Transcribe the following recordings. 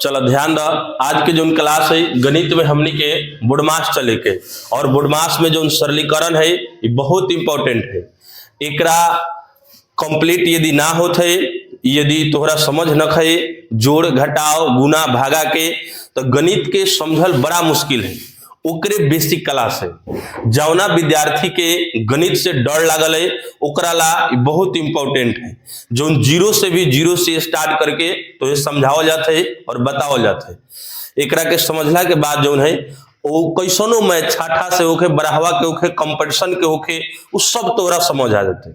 चलो ध्यान द, आज के जो क्लास है गणित में हमने के बुडमास चले के, और बुडमास में जो सरलीकरण है ये बहुत इंपॉर्टेंट है। एकरा कंप्लीट यदि ना होते, यदि तोहरा समझ न खे जोड़ घटाव गुना भागा के, तो गणित के समझल बड़ा मुश्किल है। ओकरे बेसिक क्लास है। जौना विद्यार्थी के गणित से डर लागल है ओकरा ला बहुत इंपॉर्टेंट है। जो जीरो से स्टार्ट करके तो ये समझावल जाता है और बतावल जाता है। एकरा के समझला के बाद जो है वो कैसनो में छाठा से होके, बराहवा के होके, कंपटीशन के होके, उस सब तोरा समझ आ जाते।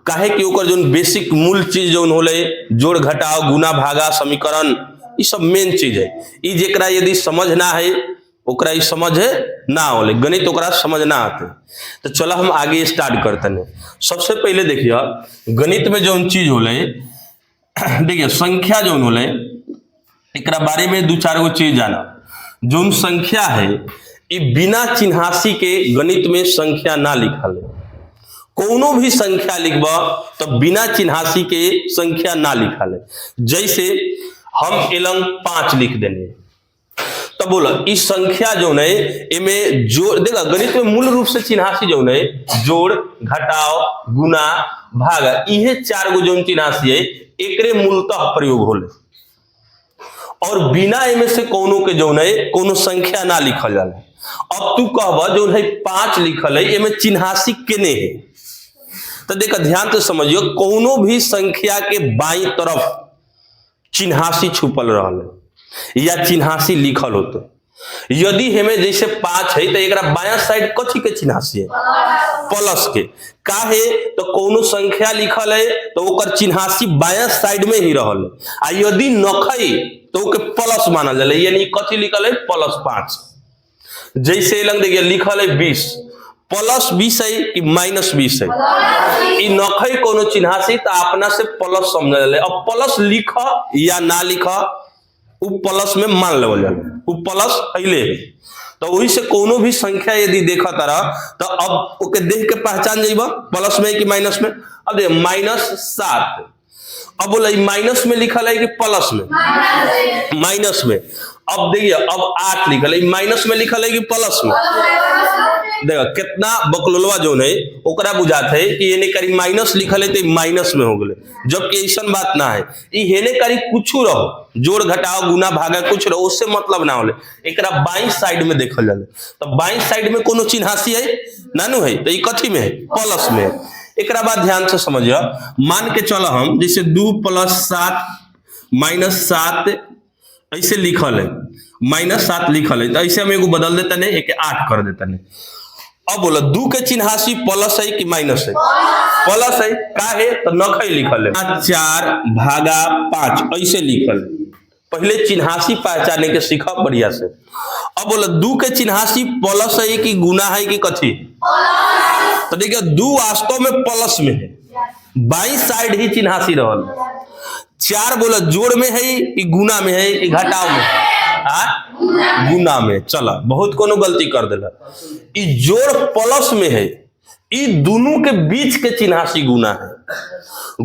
काहे कि ओकर जो बेसिक मूल चीज जो होले जोड़ घटाव गुना भागा समीकरण, ये सब मेन चीज है। ये जेकरा यदि समझ ना है ओकरा ई समझ ना होले, गणित ओकरा समझ ना आते। तो चलो हम आगे स्टार्ट करते हैं। सबसे पहले देखिए गणित में जो चीज होले, देखिए संख्या जो होले एकरा बारे में दो चार गो चीज जाना। जो संख्या है ये बिना चिन्हासी के गणित में संख्या ना लिखल है। कोनो भी संख्या लिखबा तो बिना चिन्हासी के संख्या ना लिखल है। जैसे हम एलंग 5 लिख देने, तब बोला इस संख्या जो है इनमें जोड़, देखा गणित में मूल रूप से चिन्हासी जो है जोड़ घटाव गुना भागा, ये 4 गो जो चिन्हासी है एकरे मूलतः प्रयोग होले। और बिना इनमें से कोनो के जो है कोनो संख्या ना लिखल जाला। अब तू कहबा जो है 5 लिखल है इनमें चिन्हासी केने है, तो देखा ध्यान से समझियो कोनो भी संख्या के बाईं तरफ चिन्हासी छुपल रहल या चिन्हासी लिखल होते। यदि हमें जैसे 5 है तो एक बाया साइड कथी के चिन्हासी है? प्लस के। काहे तो कोनो संख्या लिखल है तो ओकर चिन्हासी बाया साइड में ही रहल, आ यदि नखई तो ओके प्लस मानल जाला, यानी कथी लिखल है? +5। जैसे लग देखिए लिखल है 20, +20 है कि -20 है? ई नखई कोनो चिन्हासी तो अपना से प्लस समझल। अब प्लस लिख या ना लिख उ प्लस में मान लेवल जाला, उ प्लस अइले। तो वही से कोनो भी संख्या यदि देखा तारा तो अब ओके देख के पहचान जाइबा प्लस में कि माइनस में। अब देख -7, अब बोला माइनस में लिखल है कि प्लस में? माइनस में। अब देखिए अब 8 लिखल है, माइनस में लिखल है कि प्लस में? देखा कितना बकलोलवा जो है ओकरा बुझात है कि येने करी माइनस लिखल है तो माइनस में हो गए, जबकि ऐसा बात ना है। ये हेने करी कुछ रहो, जोड़ घटाव गुना भागा कुछ रहो, उससे मतलब ना होले। एकरा बाईं साइड में देखल जाले तो बाईं साइड में कोनो चिन्हासी है नानू है, तो ये कथी में है? प्लस में। एकरा बाद ध्यान से समझिए, मान के चलो हम जैसे 2 + 7 -7 ऐसे लिखल है, -7 लिखल है, तो ऐसे हम एगो बदल देते नहीं, एक 8 कर देते नहीं। अब बोला 2 के चिन्हासी प्लस है कि माइनस है? प्लस है। काहे तो नखई लिखल है 4 भागा 5 ऐसे लिखल। पहले चिन्हासी पहचाने के सीखा बढ़िया से। अब बोला 2 के चिन्हासी प्लस है कि गुना है कि कथी? तो देखिए 2 वास्तव में प्लस में है, बाईं साइड ही चिन्हासी रहल। 4 बोला जोड़ में है कि गुना में है कि घटाव में है? गुना में। चला बहुत कोनो गलती कर देला। ई जोड़ प्लस में है, ई दोनों के बीच के चिन्हासी गुना है।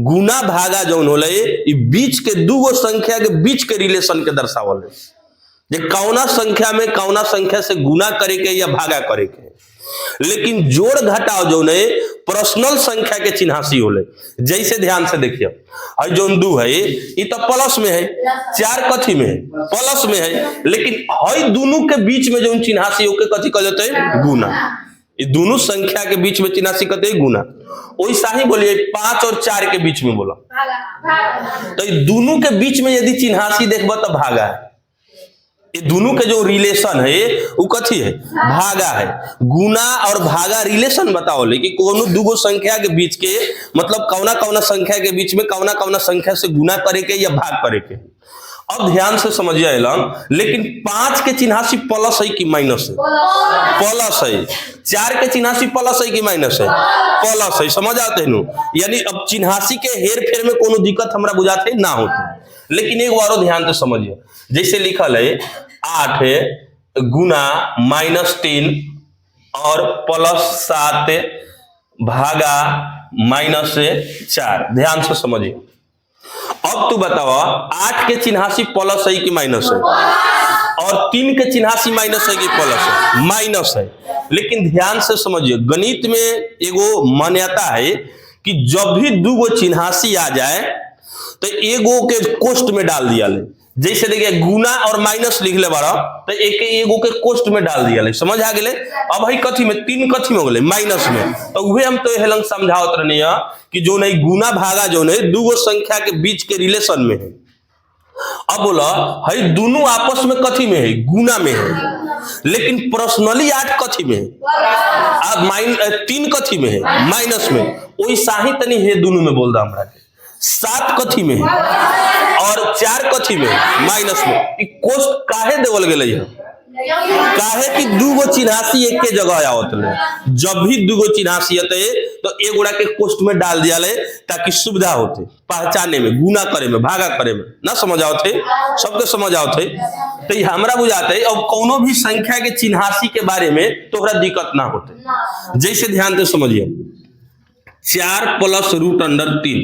गुना भागा जौन होले ई बीच के दूगो संख्या के बीच के रिलेशन के दर्शावल है, जे कौना संख्या में कौना संख्या से गुना करे के या भागा करे के। लेकिन जोड़ घटाव जो है पर्सनल संख्या के चिन्हासी होले। जैसे ध्यान से देखिए जो 2 है ये तो प्लस में है, 4 कथी में है? प्लस में है। लेकिन हई दोनों के बीच में जो चिन्हासी होके कथी कह जाते हैं? गुना। ये दोनों संख्या के बीच में चिन्हासी कहते हैं गुना। वैसा ही बोलिए 5 और 4 के बीच में बोला तो ये दोनों के बीच में यदि चिन्हासी देखबा तो भागा है। ये दोनों के जो रिलेशन है वो कथी है? भागा है। गुना और भागा रिलेशन बताओ कि कोनो दूगो संख्या के बीच के, मतलब कौना कौना संख्या के बीच में कौना कौना संख्या से गुना करे के या भाग करे के। अब ध्यान से समझिए एलन, लेकिन 5 के चिन्हासी प्लस है कि माइनस है? प्लस है। 4 के चिन्हासी प्लस है कि माइनस है? प्लस है। समझ आते हैं? यानी अब चिन्हासी के हेर फेर में कोनो दिक्कत हमरा बुझाते ना होते। लेकिन एक बार ध्यान से समझिए, जैसे लिखल है 8 गुना -3 और +7 भागा -4। ध्यान से समझिए। अब तू बताओ 8 के चिन्हासी प्लस है कि माइनस है, और 3 के चिन्हासी माइनस है कि प्लस है, माइनस है। लेकिन ध्यान से समझिए, गणित में एगो मान्यता है कि जब भी दूगो चिन्हासी आ जाए तो एगो के कोष्ट में डाल दिया ले। जैसे देखिए गुना और माइनस लिख ले बारा तो एक एगो के कोष्ट में डाल दिया ले, समझ आ गए। अब भाई कथी में 3 कथी में हो गए माइनस में, तो वह हम तो हेलंग समझावत रहनी है कि जो नहीं गुना भागा जो नहीं दूगो संख्या के बीच के रिलेशन में है। अब बोला है दोनों आपस में कथी में है, गुना में है, लेकिन पर्सनली 8 कथी में है, अब 3 कथी में है, माइनस में। वही साही तनी है दोनों में बोल रहा हमरा के 7 कथी में है और 4 कथी में है, माइनस में। कोष्ट काहे देवल गेलै है, काहे कि दूगो चिन्हासी एक के जगह आवत ले। जब भी दूगो चिन्हासी आते तो एक गोड़ा के कोष्ट में डाल दिया ले ताकि सुविधा होते पहचाने में, गुना करे में, भागा करे में। ना समझ आओ थे, सबके समझ आओ थे। तो हमरा बुझाते अब कोनो भी संख्या के चिन्हासी के बारे में तोहरा दिक्कत ना होते। जैसे ध्यान से समझिए 4 + √3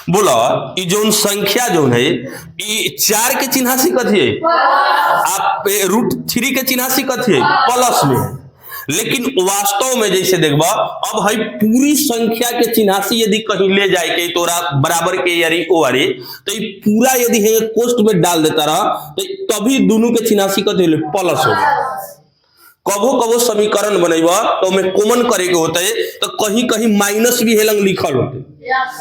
बोला ये जो संख्या जो है ये 4 के चिन्हासी कथी है, आप √3 के चिन्हासी कथी है, प्लस में है। लेकिन वास्तव में जैसे देखबा अब है पूरी संख्या के चिन्हासी यदि कहीं ले जाए के तोरा बराबर के यारी ओ वारी तो ये पूरा यदि है कोष्ट में डाल देता रहा तो तभी दोनों के चिन्हासी कथी है, प्लस हो गया। कबो कबो समीकरण बनेबा तो में कॉमन करे के होता है तो कहीं कहीं माइनस भी हेलंग लिखल होते,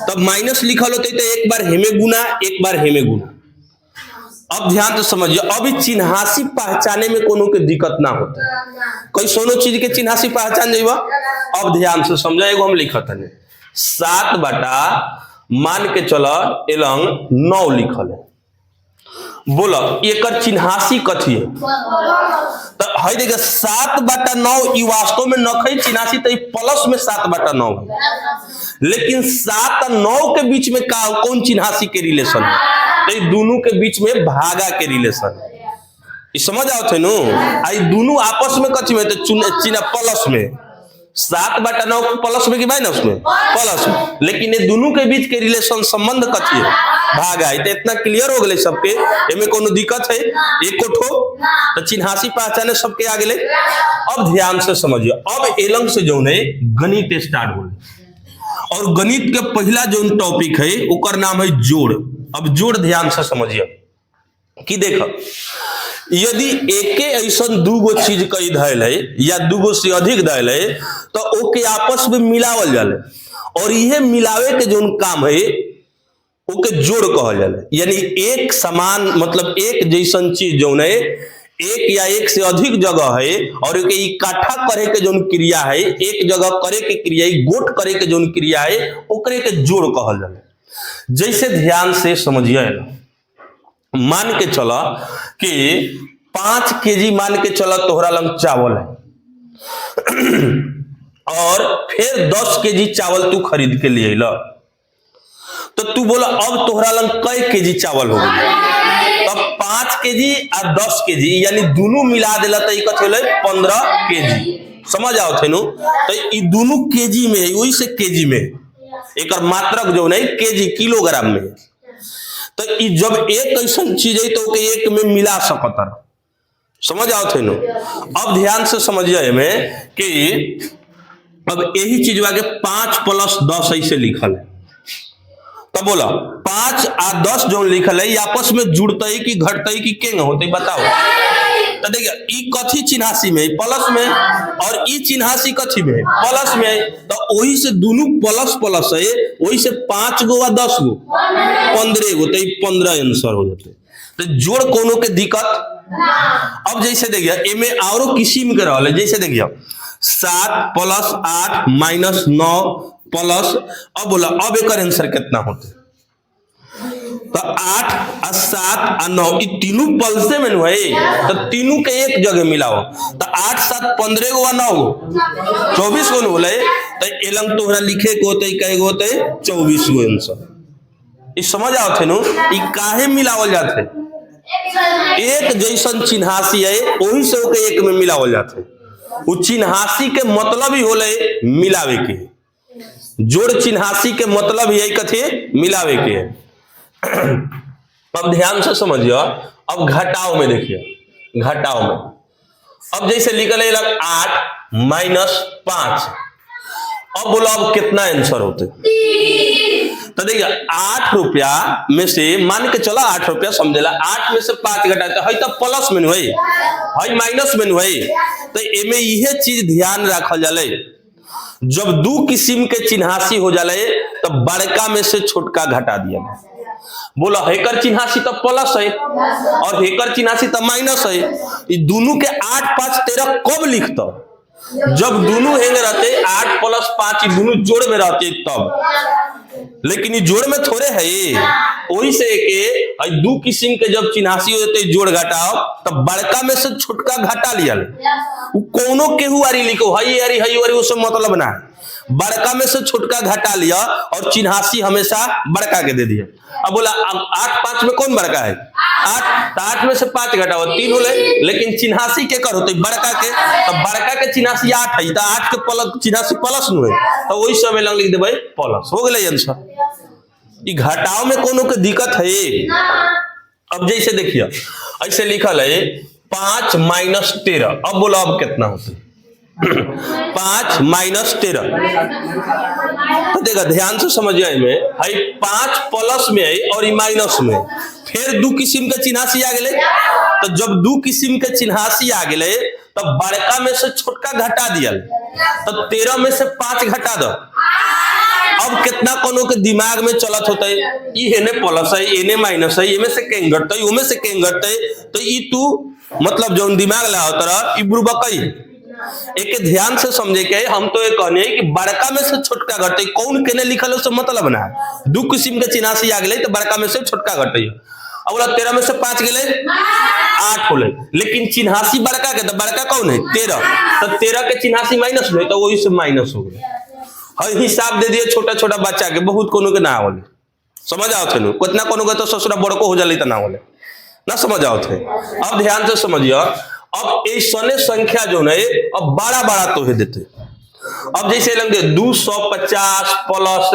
तब माइनस लिखल होते तो एक बार हेमे गुना एक बार हेमे गुना। अब ध्यान से समझिए, अभी चिन्हासी पहचाने में कोनो के दिक्कत ना होता, कोई सोनो चीज के चिन्हासी पहचान जाइबा। अब ध्यान से समझो, एगो हम लिखत है 7 बटा मान के चला एलंग 9 लिखल है। बोला एकर चिन्हासी कथी है, तो है देखिए 7 बटा 9 ई वास्तव में नखई चिन्हासी तो प्लस में 7 बटा 9 है। लेकिन 7 और 9 के बीच में का कौन चिन्हासी के रिलेशन है, तो दोनों के बीच में भागा के रिलेशन है। ये समझ आओ थे नो, आई दोनों आपस में कथी में तो चिन्ह प्लस में 7 बटा 9 प्लस में कि माइनस में, प्लस में। लेकिन ये दोनों के बीच के रिलेशन संबंध कथी है, भागा है। तो इतना क्लियर हो गए सबके, एमे कोनो दिक्कत है एको ठो तो चिन्हासी पहचाने सबके आ गए। अब ध्यान से समझिए, अब एलंग से जो है गणित स्टार्ट हो, और गणित के पहला जो टॉपिक है उकर नाम है जोड़। अब जोड़ ध्यान से समझिए कि देखो यदि एके ऐसा दूगो चीज कई धैल है या दूगो से अधिक धैल है तो ओके आपस में मिलावल जाले, और यह मिलावे के जो काम है ओके जोड़ कहल जाले। यानी एक समान मतलब एक जैसन चीज जो है एक या एक से अधिक जगह है और इकट्ठा करे के जो क्रिया है, एक जगह करे के क्रिया गोट करे के जो क्रिया है ओकरे के जोड़ कहल जाले। जैसे ध्यान से समझिए, मान के चला कि 5 केजी मान के चला तोहरा लंग चावल है और फिर 10 केजी चावल तू खरीद के लिए ला, तो तू बोला अब तोहरा लंग कई केजी चावल हो गए, तब 5 केजी और 10 केजी यानी दोनों मिला दिला तो कथी होले 15 केजी। समझ आओ थे नु, तो ये दोनों केजी में है, वही से केजी में एक मात्रक जो नहीं केजी किलोग्राम में। तो जब एक ऐसा चीज है तो एक में मिला सकता, समझ आओ थे नु। अब ध्यान से समझिए में कि अब यही चीज के 5 + 10 ऐसे लिखल है, तो बोला 5 और 10 जो लिखल है आपस में जुड़ते कि घटते कि केंग होते बताओ। तो देखिए ई कथी चिन्हासी में प्लस में और ई चिन्हासी कथी में प्लस में, तो वही से दोनों प्लस प्लस है, वही से 5 गो व 10 गो 15 गो, तो 15 आंसर हो जाते। तो जोड़ कोनो के दिक्कत। अब जैसे देखिए एमे औरो किस्म के रहल है, जैसे देखिए 7 + 8 - 9 प्लस, अब बोला अब एक आंसर कितना होते, तो 8 और 7 और 9 ये तीनों पल्से में है, तो तीनों के एक जगह मिलाओ, तो 8 7 15 गो 9 गो 24 गो बोले, तो एलंग तोहरा लिखे को होते कई गो होते 24 गो आंसर। ये समझ आओ थे नु, ये काहे मिलावल जाते, एक जैसन चिन्हासी है वही से ओके एक में मिलावल जाते। वो चिन्हासी के मतलब ही होले मिलावे के, जोड़ चिन्हासी के मतलब यही कथे मिलावे के है। अब ध्यान से समझिए, अब घटाओ में देखिए, घटाओ में अब जैसे निकले 8 माइनस 5, अब बोलो अब कितना आंसर होते? तो देखिए 8 रुपया में से मान के चलो 8 रुपया समझेला, 8 में से 5 घटाते है तो प्लस में हुई है माइनस में हुई। तो एमे यह चीज ध्यान रखल जाले, जब दो किस्म के चिन्हासी हो जाले तो बड़का में से छोटका घटा दिया। बोला हेकर चिन्हासी तो प्लस है और हेकर चिन्हासी तो माइनस है, ये दोनों के 8 5 13 कब लिखता? जब दोनों हेंग रहते 8 प्लस 5 दोनों जोड़ में रहते तब, लेकिन ये जोड़ में थोड़े है। वही से के दो किस्म के जब चिन्हासी होते जोड़ घटाओ तब बड़का में से छोटका घटा लिया, कोनो केहू आरी लिखो हई आरी उससे मतलब ना, बड़का में से छोटका घटा लिया और चिन्हासी हमेशा बड़का के दे दिया। अब बोला 8 5 में कौन बड़का है? 8, तो 8 में से 5 घटाओ 3 होले, लेकिन चिन्हासी के कर होते बड़का के, तो बड़का के चिन्हासी 8 है तो 8 के प्लस चिन्हासी प्लस न है, तो वही समय लग लिख देबै प्लस, हो गए आंसर। ये घटाओ में कोनो के दिक्कत है? अब जैसे देखिए ऐसे लिखल है 5 माइनस 13, अब बोलो अब कितना होते? 5 माइनस 13। तो देखा ध्यान से समझिए, में है 5 प्लस में है और माइनस में, फिर दो किस्म के चिन्हासी आ गए। तो जब दो किस्म के चिन्हासी आ गए तब बड़का में से छोटका घटा दिया, तो 13 में से 5 घटा दो। अब कितना कोनो के दिमाग में चलत होता है, इने प्लस है इने माइनस है, इमे से कें घटते उमे से कें घटते, तो ई तू मतलब जो दिमाग ला होता ई बुरबकई। एक ध्यान से समझे के हम तो ये कहने कि बड़का में से छोटका घटे कौन केने लिखल उससे मतलब ना है। दो किस्म के चिन्हासी आ गए तो बड़का में से छोटका घटे। अब बोला 13 में से 5 गए 8 होले, लेकिन चिन्हासी बड़का के, तो बड़का कौन है? 13, तो 13 के चिन्हासी माइनस में, तो वही से माइनस हो गए। हिसाब दे दिए छोटा छोटा बच्चा के, बहुत कोनो के ना होले, समझ आओ थे कितना कोनो के तो ससुरा बड़को हो जाले तो ना होले, ना समझ आओ थे। अब ध्यान से समझिए, अब ऐसने संख्या जो है अब बड़ा बड़ा तो है देते। अब जैसे लगे 250 प्लस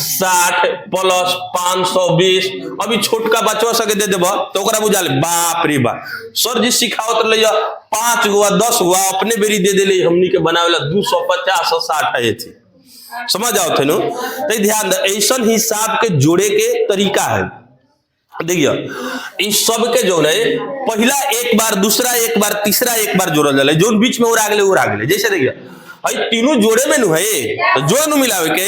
60 प्लस 520, अभी छोटका बचवा सके दे देबा तो ओकरा बुझा ले बाप रे बाप, सर जी सिखावत रहे 5 गो 10 गो अपने बेरी दे देले हमनी के बनावेला 250 और 60 है थी, समझ आओ थे नो। तो ध्यान दे ऐसा हिसाब के जोड़े के तरीका है। देखिए इस सब के जो है पहला एक बार, दूसरा एक बार, तीसरा एक बार जोड़ल जाला, जो बीच में और आगले। जैसे देखिए तीनों जोड़े में नु है तो जोड़ नु मिलावे के,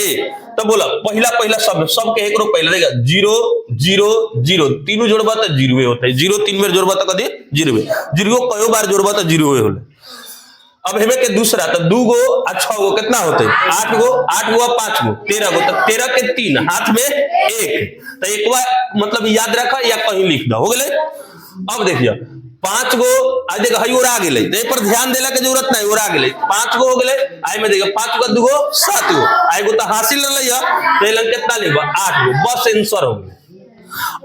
तो बोला पहला सब के एक रो पहला देखा 0 0 0, तीनों जोड़बा तो 0 होता है, 0 3 बार जोड़बा तो कदी 0, 0 कयो बार जोड़बा तो 0 होले। अब हेमे के दूसरा तो 2 गो और 6 गो कितना होते? 8 गो 5 गो 13 गो, तो 13 के 3 हाथ में 1, तो एक बार मतलब याद रखा या कहीं लिख दो, हो गए। अब देखिए 5 गो आज देखा हई और आ गए, तो पर ध्यान देला के जरूरत नहीं, और आ गए 5 गो हो गए। आई में देखिए 5 गो 2 गो 7 गो, आई गो तो हासिल ले लिया, तो लंग कितना लिखबा 8 गो, बस आंसर हो गए।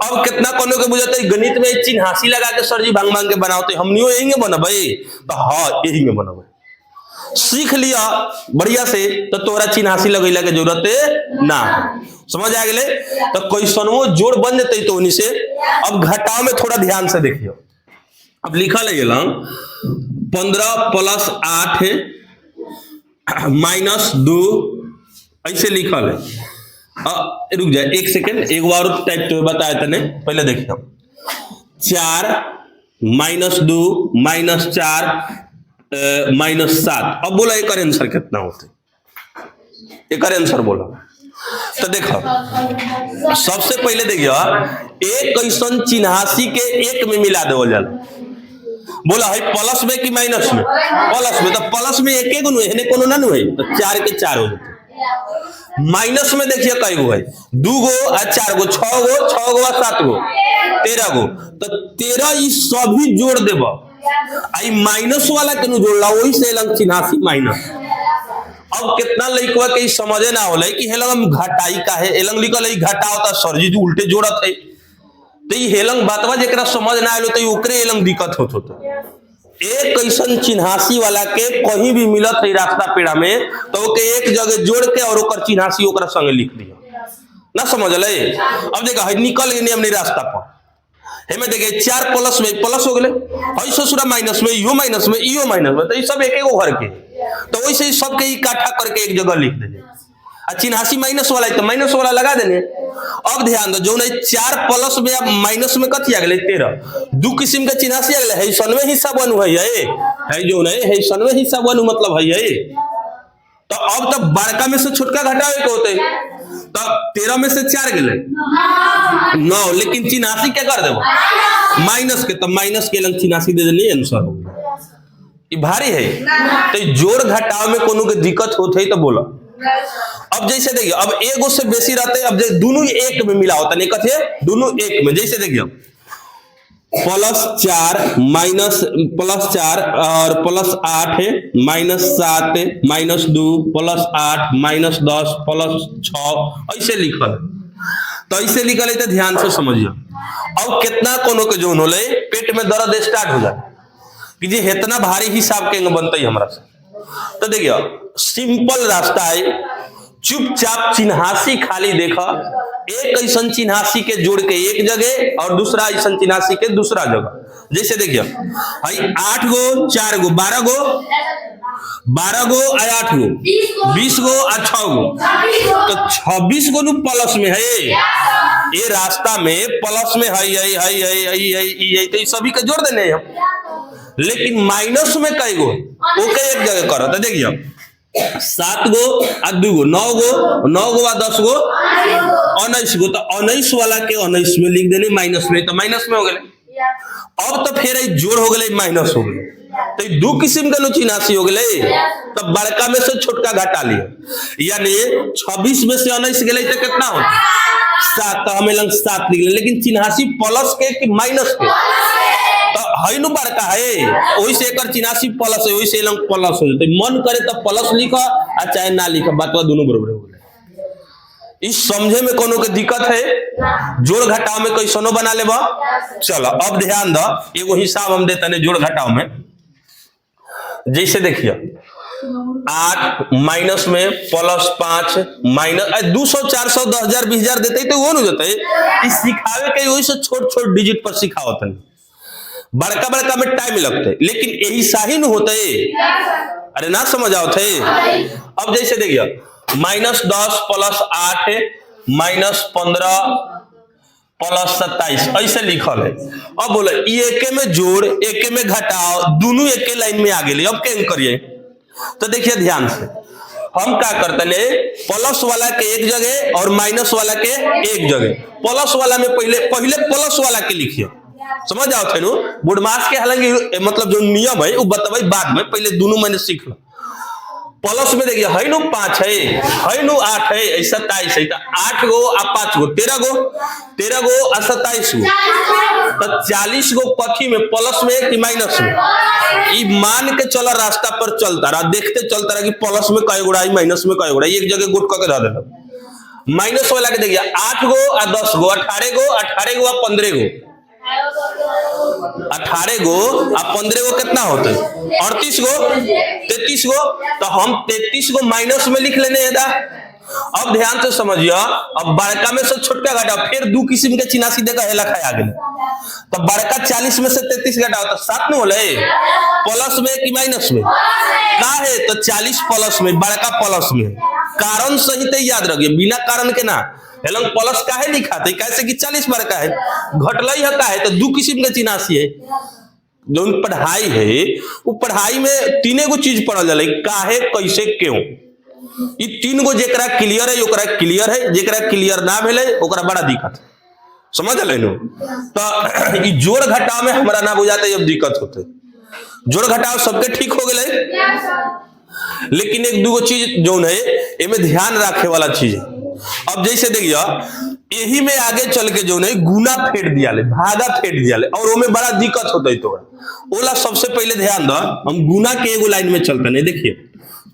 अब कितना कोनो के बुझाते गणित में चिन्हासी लगा के सर जी भांग भांग के बनाओ, तो हमनियो यही में बनबै, तो हाँ यही में बनबै, सीख लिया बढ़िया से, तो तोरा चिन्हासी लगैला के जरूरत ना, समझ आ गए। तो क्वेश्चनों जोड़ बन जते तो उन्हीं से। अब घटाओ में थोड़ा ध्यान से देखियो, अब लिखा ले 15 प्लस 8 माइनस 2, ऐसे लिखा है। रुक जाए एक सेकेंड, एक बार टाइप तो बताया तने, पहले देखिए 4 माइनस 2 माइनस 4 माइनस 7। अब बोला एक आंसर कितना होते? एक आंसर बोला तो देखो सबसे पहले देखियो एक कैसन चिन्हासी के एक में मिला देवल जाला। बोला है प्लस में कि माइनस में? प्लस में, तो प्लस में एक गो है कोनो ना है, तो 4 के 4 हो जाते। माइनस में देखिए कई गो है, 2 गो और 4 गो, 6 गो और 7 गो 13 गो, तो 13 ई सभी जोड़ देबा, आई माइनस वाला के जोड़ला, वही से लंग चिन्हासी माइनस। अब कितना लइकवा के समझे ना होले कि हेलंग हम घटाई का है, एलंग लिखल है घटाओ ता सर जी उल्टे जोड़त है, तो ये हेलंग बातवा जेकरा समझ ना आलो तो ओकरे एलंग दिक्कत होत। एक कैसन चिन्हासी वाला के कहीं भी मिलत है रास्ता पेड़ा में, तो ओके एक जगह जोड़ के और ओकर चिन्हासी ओकरा संगे लिख दिया, ना समझ ले। अब देखा निकल गए हमने रास्ता पर, हमें देखे 4 प्लस में प्लस हो गए, हई ससुरा माइनस में, इहो माइनस में, इहो माइनस में, तो ये सब एक एक घर के, तो वैसे ही सबके इकट्ठा करके एक जगह लिख देंगे। चिन्हासी माइनस वाला है तो माइनस वाला लगा देने। अब ध्यान दो, जो 4 प्लस में अब माइनस में कथी आ गए 13, दू किस्म के चिन्हासी आ गए, है सनवे हिस्सा बनू है जो नहीं है सनवे हिस्सा बनू मतलब है। तो अब तब बड़का में से छोटका घटावे के होते, तब 13 में से 4 गए 9, लेकिन चिन्हासी क्या कर देव माइनस के, तब माइनस के लंग चिन्हासी दे देनी आंसर हो गया। ये भारी है, तो जोड़ घटाव में कोनो के दिक्कत होते है तो बोला। अब जैसे देखिए, अब एगो से बेसी रहते, अब दोनों एक में मिला होता नहीं कथे, दोनों एक में, जैसे देखिए +4 माइनस +4 और +8 है -7 -2 +8 -10 +6 ऐसे लिखल है। तो ऐसे लिखल है तो ध्यान से समझिए। अब कितना कोनो के जोन होले पेट में दर्द स्टार्ट हो जाए कि जी इतना भारी हिसाब के बनते हमरा से। तो देखिए सिंपल रास्ता है, चुपचाप चिन्हासी खाली देखा, एक ऐसा चिन्हासी के जोड़ के एक जगह और दूसरा ऐसा चिन्हासी के दूसरा जगह। जैसे देखिए 8 गो 4 गो 12 गो 8 गो 20 गो और 6 गो, तो 26 गो प्लस में है। ये रास्ता में प्लस में है तो सभी का जोड़ देने हम, लेकिन माइनस में कई गो ओके एक जगह करो। तो देखिए 7 गो और 2 गो 9 गो और 10 गो 19 गो, तो 19 वाला के 19 में लिख देने माइनस में, तो माइनस में हो गए। अब तो फिर जोड़ हो गए माइनस हो गए, तो दो किस्म के चिन्हासी हो गए, तो बड़का में से छोटका घटा लिया, यानी 26 में से 19 गए तो कितना हो 7, तो हमें लंग 7 लिख, लेकिन चिन्हासी प्लस के कि माइनस के, तो है नु बड़का है, वही से एक चिन्हासी प्लस है, वही से लंग प्लस हो जाते। मन करे तो प्लस लिखा और चाहे ना लिखा, बात दोनों बराबर हो गए। इस समझे में कोनो के दिक्कत है, जोड़ घटाव में कैसनो बना लेबा। चलो अब ध्यान दो, एगो हिसाब हम देते हैं जोड़ घटाव में। जैसे देखिए 8 माइनस में +5 माइनस 200 400 10,000 20,000 देते तो वो नहीं देते, सिखावे के वही से छोट छोट डिजिट पर सिखावत है, बड़का बड़का में टाइम लगते, लेकिन यही साही न होते। अरे ना समझ आओ थे। अब जैसे देखिए -10 +8 -15 +27 ऐसे लिखल है। अब बोले एक में जोड़ एक में घटाओ, दोनों एक लाइन में आ गए, अब क्या करिए। तो देखिए ध्यान से हम क्या करते हैं, प्लस वाला के एक जगह और माइनस वाला के एक जगह, प्लस वाला में पहले प्लस वाला के लिखिए, समझ आओ थे। बुढ़मास के हालांकि मतलब जो नियम है वो बतावे बाद में, पहले दोनों मैंने सीख लो। प्लस में देखिए है नु 5 है नु 8 है, 27 है, तो 8 गो और 5 गो 13 गो और 27 गो, तो 40 गो कथी में प्लस में कि माइनस में। ये मान के चला रास्ता पर चलता रहा, देखते चलता रहा कि प्लस में कई गुड़ा माइनस में कई गुड़ा, एक जगह गुट करके रह देना। माइनस वाला के देखिए 8 गो और 10 गो 18 गो और 15 गो, 18 गो और 15 गो कितना होते 38 गो 33 गो, तो हम 33 गो माइनस में लिख लेने हैं। अब ध्यान से समझिए, अब बड़का में से छोटका घटा, फिर दो किस्म के चिन्हासी देकर हेला खाया गया, तो बड़का 40 में से 33 घटाओ तो 7 में होले, प्लस में कि माइनस में का है, तो 40 प्लस में, बड़का प्लस में। कारण सहित याद रखिए, बिना कारण के ना हेलन प्लस का है लिखा था, कैसे कि 40 बड़का है, घटला ही का है, तो दो किस्म के चिन्हासी है। जो पढ़ाई है वो पढ़ाई में 3 गो चीज पढ़ल जाला, काहे कैसे क्यों, ये 3 गो जेकरा क्लियर है ओकरा क्लियर है, जेकरा क्लियर ना भेले ओकरा बड़ा दिक्कत, समझ ले नो। तो ये जोड़ घटाव में हमरा ना बुझाते अब दिक्कत होते, जोड़ घटाव सबके ठीक हो गए, लेकिन एक दूगो चीज जो है इनमें ध्यान रखे वाला चीज है। अब जैसे देखिए यही में आगे चल के जो है गुना फेट दिया ले, भागा फेट दिया ले, और ओमे बड़ा दिक्कत होता है। तो ओला सबसे पहले ध्यान दो, हम गुना के एगो लाइन में चलते नहीं, देखिए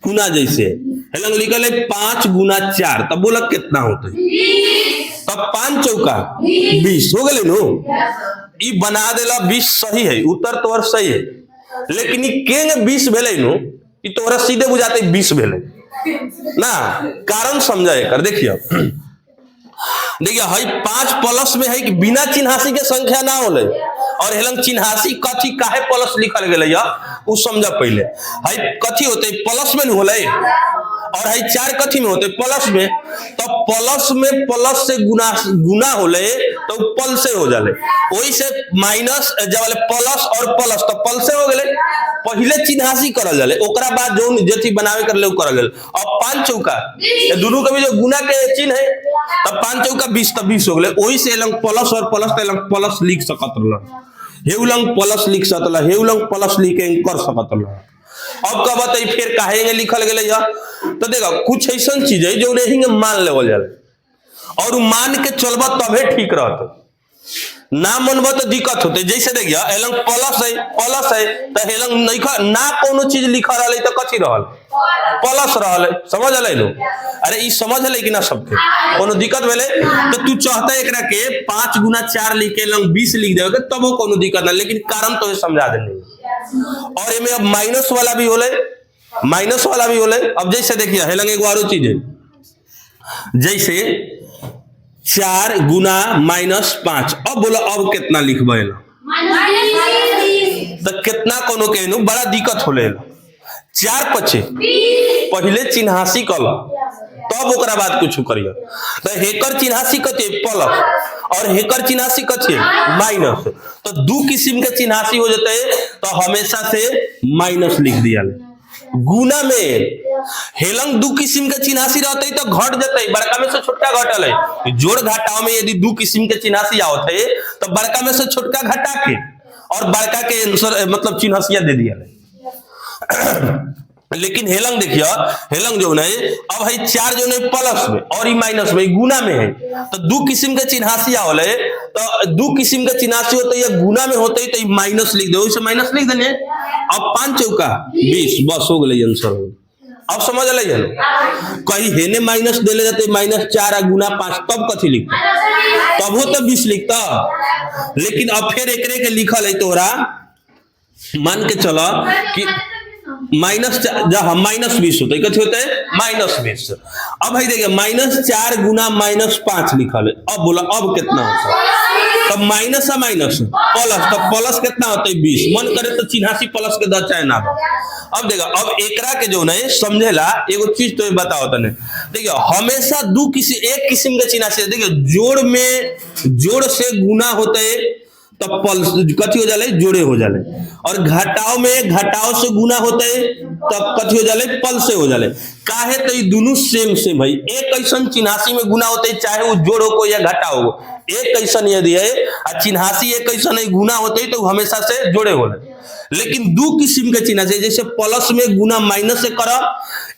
गुना जैसे हेलन लिखल है 5 गुना 4, तब बोला कितना होता है, तब 5 चौका 20 हो गए नो। ई बना देला 20 सही है, उत्तर तोहर सही है, लेकिन केंग 20 भेले नो, ई तोहरा सीधे बुझाते 20 भेले ना। कारण समझाए कर देखिए देखिए हई 5 प्लस में है कि बिना चिन्हासी के संख्या ना होले, और हेलंग चिन्हासी कथी काहे प्लस लिखल गेले या उ समझ पहले। हई कथी होते प्लस में होले, और हई 4 कथी में होते प्लस में, तो प्लस में प्लस से गुना होले तो पल से हो जाले, वही से माइनस जब प्लस और प्लस तो पल से हो गेले। पहले चिन्हासी करल जाले, ओकरा बाद जो जेथी बनावे कर ले करल गेल। अब 5 चौका ये दोनों के भी जो गुना के चिन्ह है, तब 5 चौका 20 तब 20 हो गेले। वही से लंग प्लस और प्लस ते लंग प्लस लिख सकत रहल, हेउ लंग प्लस लिख सकत रहल, हेउ लंग प्लस लिख के कर सकत रहल। अब का बताई फिर काहे लिखल गेले या, तो देखा कुछ ऐसा चीज है जो नहीं मान लेवल जाले, और मान के चलबा तबे ठीक रहते, ना मनबा तो दिक्कत होते। जैसे देखिए एलंग प्लस है तो हेलंग नहीं ना कोनो चीज लिखा रहल तो कथी रहल प्लस रहल, समझ ले लो। अरे ई समझ ले कि ना सबके कोनो दिक्कत भेले तो तू चाहता एकरा के 5 गुना 4 लिख के लंग 20 लिख देवे तब वो कोनो दिक्कत ना, लेकिन कारण तो समझा देने। और इनमें अब माइनस वाला भी होले, माइनस वाला भी होले। अब जैसे देखिए हेलंग एक और चीज है, जैसे 4 गुना -5, अब बोलो अब कितना लिखबे तो कितना कोनो कहनु बड़ा दिक्कत होले। 4 पचे पहले चिन्हासी कल तब ओकरा बाद कुछ करिए, तो हेकर चिन्हासी कथी प्लस और हेकर चिन्हासी कथी माइनस, तो 2 किस्म के चिन्हासी हो जाते तो हमेशा से माइनस लिख दिया। गुना में हेलंग 2 किस्म के चिन्हासी रहते तो घट जाते, बड़का में से छोटका घटल है। जोड़ घटाव में यदि 2 किस्म के चिन्हासी आवत है तो बड़का में से छोटका घटा के और बड़का के आंसर मतलब चिन्हासिया दे दिया। लेकिन हेलंग देखिए हेलंग जो है अब है 4 जो है प्लस में और ई माइनस में गुना में है, तो 2 किस्म के चिन्हासी आवले, तो 2 किस्म के चिन्हासी होते ये गुना में होते तो माइनस लिख दो, इसे माइनस लिख देने। अब 5 चौका 20 बस हो गए आंसर हो। अब समझ ले कहीं हेने माइनस देले जाते -4 गुना 5 तब कथी लिखता, तब हो तो 20 लिखता। लेकिन अब फिर एकरे के लिखल है तोरा मान के चलो कि -20 होता है, कथी होता है -20। अब भाई देखिए -4 गुना -5 लिखल है। अब बोला अब कितना होता है, तब माइनस है माइनस प्लस, तो प्लस कितना होता है 20। मन करे तो चिन्हासी प्लस के 10 चाहे ना। अब देखो अब एकरा के जो है समझेला एगो चीज तो बताओ तने। देखियो हमेशा एक किस्म के चिन्हासी, देखियो जोड़ से गुना होते तब पल कथी हो जाले जोड़े हो जाले, और घटाव में घटाव से गुना होते तब कथी हो जाले पल से हो जाले। काहे तो ये दोनों सेम भाई, एक ऐसा चिन्हासी में गुना होते चाहे वो जोड़ हो या घटाव हो, एक ऐसा यदि है चिन्हासी एक ऐसा नहीं गुना होते तो हमेशा से जोड़े हो। लेकिन 2 किस्म के चिन्हासी जैसे प्लस में गुना माइनस से करा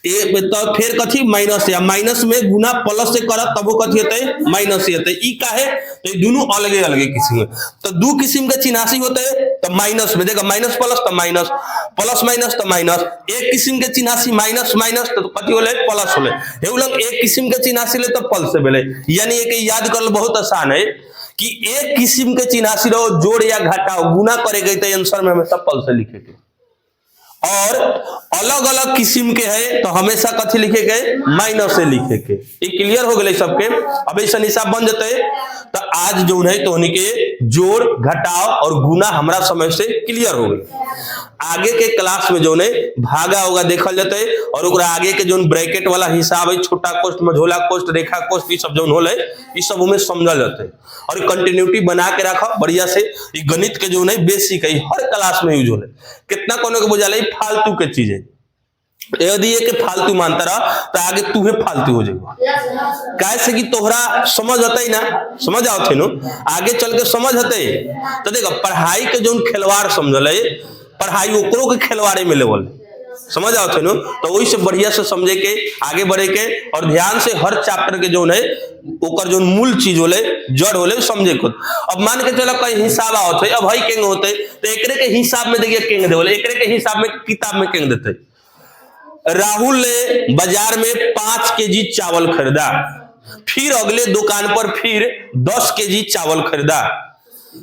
तो फिर कथी माइनस, या माइनस में गुना प्लस से करा तब वो कथी होते है माइनस होते है। ई काहे तो ये दोनों अलगे अलगे किस्म, तो 2 किस्म के चिन्हासी होते हैं तो माइनस में देखा माइनस प्लस तो माइनस, प्लस माइनस तो माइनस। एक किस्म के चिन्हासी माइनस माइनस तो कथी होले प्लस होले। हेउ लंग एक किस्म के चिन्हासी ले तो पल से भेले। यानी एक याद करल बहुत आसान है कि एक किस्म के चिन्हासी रहो जोड़ या घटाव गुना करे गए तो आंसर में हमेशा पल से लिखे के, और अलग अलग किस्म के है तो हमेशा कथी लिखे गए माइनस से लिखे के। ये क्लियर हो गए सबके। अब ऐसा हिसाब बन जाते तो आज जो है तो के जोड़ घटाव और गुना हमारा समझ से क्लियर हो गए। आगे के क्लास में जो है भागा होगा देखल जाते है, और ओकरा आगे के जो ब्रैकेट वाला हिसाब है छोटा कोष्ठ मझोला कोष्ठ रेखा कोष्ठ ये सब जो होले ये सब हमें समझल जाते है, और कंटिन्यूटी बना के रखा बढ़िया से। ये गणित के जो है बेसिक है हर क्लास में यूज होले। कितना कोनो के बुझाले फालतू के चीज है, यदि ये के फालतू मानता रहा तो आगे तू फालतू हो जाएगा। कैसे कि तोहरा समझ आता ही ना, समझ आओ थे नो आगे चल के समझ आते। तो देखो पढ़ाई के जो खिलवाड़ समझल है, पढ़ाई ओकरो के खिलवाड़े में लेवल समझ आओ थे नो, तो वही से बढ़िया से समझे के आगे बढ़े के, और ध्यान से हर चैप्टर के जो है ओकर जो मूल चीज होले जड़ होले समझे खुद। अब मान के चलो कहीं हिसाब आवत है, अब हई केंग होते तो एकरे के हिसाब में देखिए केंग देवल, एकरे के हिसाब में किताब में केंग देते। राहुल ने बाजार में 5 केजी चावल खरीदा, फिर अगले दुकान पर फिर 10 केजी चावल खरीदा,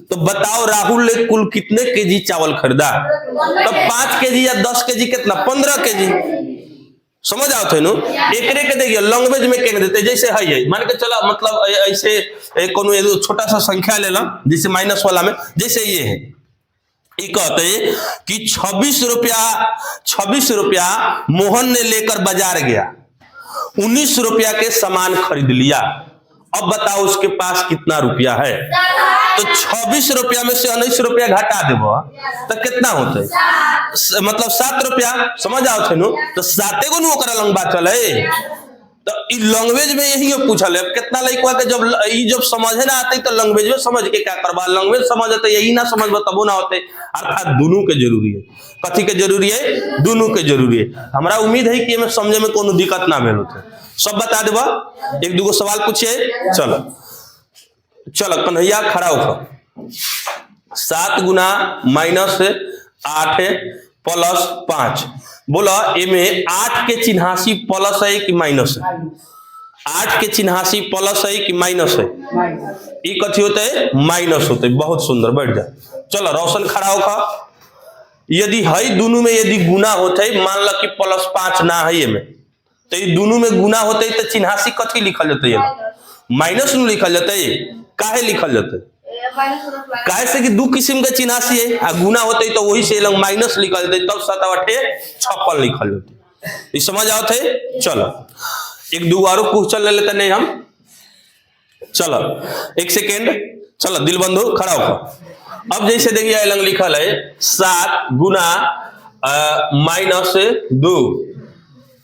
तो बताओ राहुल ने कुल कितने केजी चावल खरीदा। तो 5 केजी या 10 केजी कितना 15 केजी। समझ आओ थे नु एकरे के देखिए लैंग्वेज में कह देते जैसे है मान के चला मतलब ऐसे कोनो एगो छोटा सा संख्या ले ला जैसे माइनस वाला में जैसे ये है ये कहते हैं कि 26 रुपया मोहन ने लेकर बाजार गया, 19 रुपया के सामान खरीद लिया। अब बताओ उसके पास कितना रुपया है? तो 26 रुपया में से 19 रुपया घटा देबो तो कितना होते? मतलब 7 रुपया। समझ आओ थे नु तो 7 गो नु ओकरा लंग बात चले। तो ई लैंग्वेज में यही पूछल है कितना लइकवा के जब समझे ना आते तो लैंग्वेज में समझ के क्या करबा, लैंग्वेज समझ आते यही ना समझ तबो ना होते। अर्थात दोनों के जरूरी है। कथी के जरूरी है? दोनों के जरूरी है। हमरा उम्मीद है कि हमें समझे में कोनो दिक्कत ना भेल होते। सब बता देबा, एक दूगो सवाल पूछिए। चलो चलो कन्हैया खड़ा होकर 7 गुना -8 प्लस 5 बोला एमे 8 के चिन्हासी प्लस है कि माइनस है? 8 के चिन्हासी प्लस है कि माइनस है? ये कथी होता है? माइनस होता है। बहुत सुंदर, बैठ जा। चलो रोशन खड़ा होकर यदि है दोनों में यदि गुना होता है, मान लो कि +5 ना है में तो ये दोनों में गुना होता है तो चिन्हासी कथी लिखल जाता है? माइनस नु लिखल जाता है। काहे लिखल जाता है? काहे से कि दो किस्म के चिन्हासी है आ गुना होते तो वही से लंग माइनस लिखल देते तब 7 8 56 लिखल होते। ये समझ आओ थे। चलो एक दो और क्वेश्चन ले लेते नहीं हम। चलो एक सेकेंड, चलो दिल बंधु खड़ा होकर अब जैसे देखिए लंग लिखल है 7 गुना -2।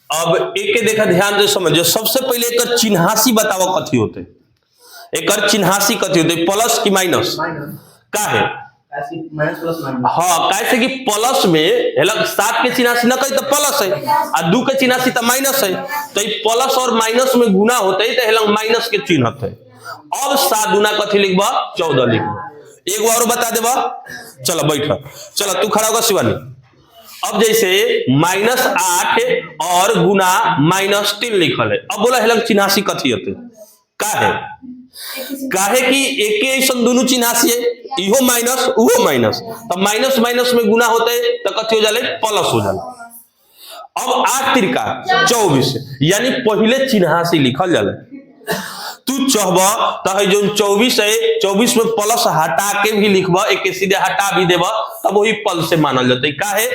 अब एक देखा ध्यान से समझो। सबसे पहले एक चिन्हासी बताओ कथी होते? एक चिन्हासी कथी होते? प्लस की माइनस? का है? हाँ, कैसे कि प्लस में 7 के चिन्हासी ना कही तो प्लस है और 2 के चिन्हासी तो माइनस है। तो ये प्लस और माइनस में गुना होते है तो माइनस के चिन्ह है। अब 7 गुना कथी लिखबा? 14 लिखबा। एक और बता देबा। चलो बैठ, चलो तू खड़ा होगा शिवानी। अब जैसे -8 और गुना -3 लिखल है। अब बोला हेलंग चिन्हासी कथी होते? का है? काहे कि एक ऐसा दोनों चिन्हासी है, इहो माइनस उहो माइनस, तो माइनस माइनस में गुना होते है तो कथी हो जाले? प्लस हो जाले। अब 8 तिरका 24 यानी पहले चिन्हासी लिखल जाले। तू चाहबा तो जो 24 है 24 में प्लस हटा के भी लिखबा, एक सीधे हटा भी देबा तब वही पल से मानल जाता है। का है?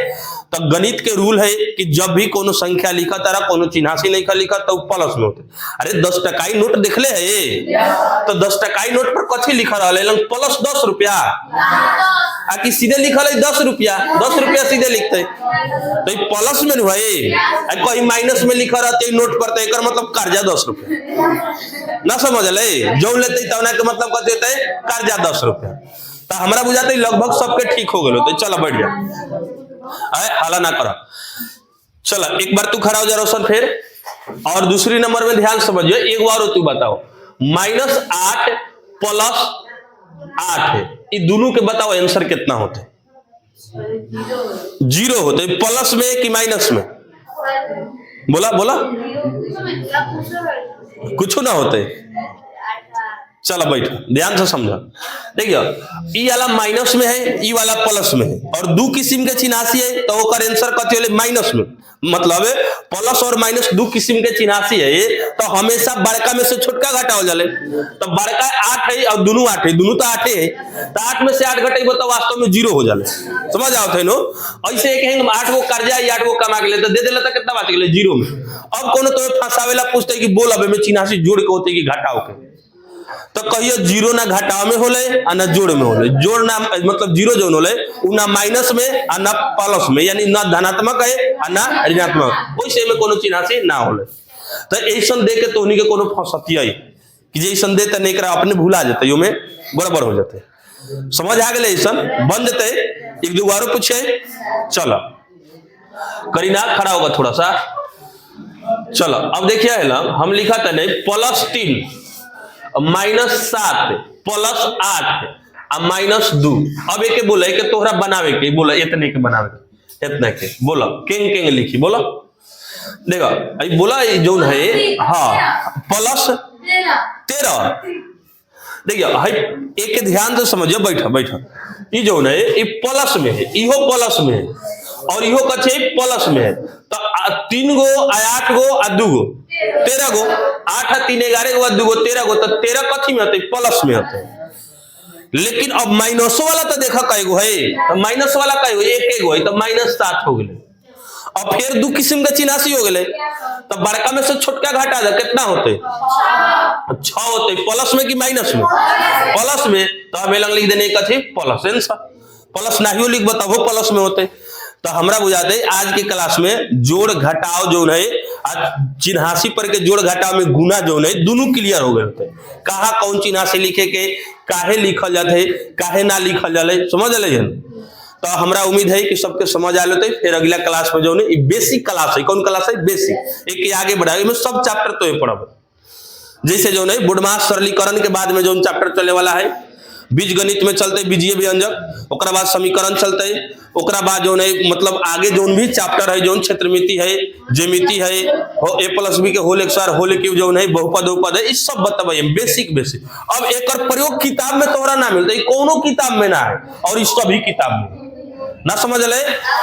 तो गणित के रूल है कि जब भी कोनो संख्या लिखा तारा कोनो चिन्हासी नहीं लिखा तो प्लस में होते। अरे 10 टकाई नोट देखले है तो 10 टकाई नोट पर कथी लिखा रहा है? प्लस 10 रुपया आ कि सीधे लिखल है 10 रुपया? 10 रुपया सीधे लिखते तो प्लस में भाई कहीं माइनस में लिखा रहते नोट पर तो एक मतलब कर्जा 10 रुपया ना समझ ले जो लेते तवना के मतलब कथी होता है? कर्जा 10 रुपया। तो हमरा बुझाते लगभग सबके ठीक हो गए। तो चलो बैठ जा, हाला ना करो। चलो एक बार तू खड़ा हो जा रोशन फिर। और दूसरी नंबर में ध्यान समझिए, एक बार तू बताओ -8 प्लस 8 है, ये दोनों के बताओ आंसर कितना होते? 0 होते। प्लस में कि माइनस में? बोला बोला कुछ ना होते। चलो बैठो ध्यान से समझो। देखियो ई वाला माइनस में है, ई वाला प्लस में है और 2 किस्म के चिन्हासी है तो ओकर आंसर कथी होले? माइनस में। मतलब प्लस और माइनस 2 किस्म के चिन्हासी है तो हमेशा बड़का में से छोटका घटा हो जाले। तो बड़का 8 है और दोनों 8 है, दोनों तो 8 है तो 8 में से 8 घटेबो तो वास्तव में 0 हो जाले। समझ आओ थे नो। ऐसे एक है 8 गो कर्जा 8 गो कमा के ले तो दे देला तो कितना बच गेले? 0 में। अब कोनो तो फंसावेला पूछते कि बोल अब में चिन्हासी जोड़ के होते कि घटाओ के? तो कहियो 0 ना घटाव में होले आ ना जोड़ में होले। जोड़ ना मतलब 0 जो होले उ ना माइनस में आ ना प्लस में, यानी ना धनात्मक है आ ना ऋणात्मक। वैसे में कोनो चिन्हासी ना होले। तो ऐसन दे के तो उन्हीं के कोनो फंसतिया कि जैसन दे त नहीं करा अपने भूला जाते, यो में बराबर हो जाते। समझ आ गए? ऐसन बन जाते। एक दो बार पूछे। चलो करीना खड़ा होगा थोड़ा सा। चलो अब देखिए है ना, हम लिखा था नहीं +3 -7 प्लस 8 -2। अब एक बोला कि तोहरा बनावे के, बोला इतने के बनावे के, इतना के बोला केंग केंग लिखी। बोला देखो अभी बोला जो है हाँ +13। देखिए एक ध्यान से समझिए, बैठा बैठा। ये जो है ये प्लस में है, इहो प्लस में है और इहो कछे प्लस में है। तो 3 गो 8 गो आ 2 गो 13 गो, 8 आ 3 11 गो आ 2 गो 13 गो, तो 13 कथी में होते? प्लस में होते। लेकिन अब माइनस वाला तो देखा कई गो है, तो माइनस वाला कई गो? एक गो है, तो -7 हो गए। अब फिर 2 किस्म के चिन्हासी हो गए, तो बड़का में से छोटका घटा दे, कितना होते? 6 होते। प्लस में कि माइनस में? प्लस में। तो हमें लग लिख देने कथी? Plus answer. प्लस नहीं लिख बताओ, प्लस में होते। तो हमरा बुझाते आज के क्लास में जोड़ घटाव जो है, चिन्हासी पर के जोड़ घटाव में गुना जो है, दोनों क्लियर हो गए होते। कहा कौन चिन्हासी लिखे के, काहे लिखल जाते, काहे ना लिखल जाले, समझ ले। तो हमरा उम्मीद है कि सबके समझ आ लेते। फिर अगला क्लास में जो है बेसिक क्लास है। कौन क्लास है? बेसिक। एक आगे बढ़ा में सब चैप्टर तो ये पढ़ब। जैसे जो है बुडमास सरलीकरण के बाद में जो चैप्टर चले वाला है, बीज गणित में चलते बीजीय व्यंजक, ओकरा बाद समीकरण चलते, ओकरा बाद जो है मतलब आगे जो भी चैप्टर है, जो क्षेत्रमिति है, ज्यामिति है, a+b के होल स्क्वायर होल क्यूब जो है, बहुपद उपपद है, इस सब बताबे बेसिक बेसिक। अब एक प्रयोग किताब में तोहरा ना मिलता, कोनो किताब में ना है, और इस सभी किताब में ना समझ ले,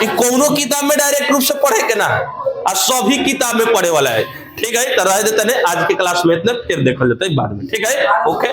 कोनो किताब में डायरेक्ट रूप से पढ़े के ना है, और सभी किताब में पढ़े वाला है। ठीक है, तो रह देते हैं आज के क्लास में इतने, फिर देखल जाता है बाद में। ठीक है, ओके।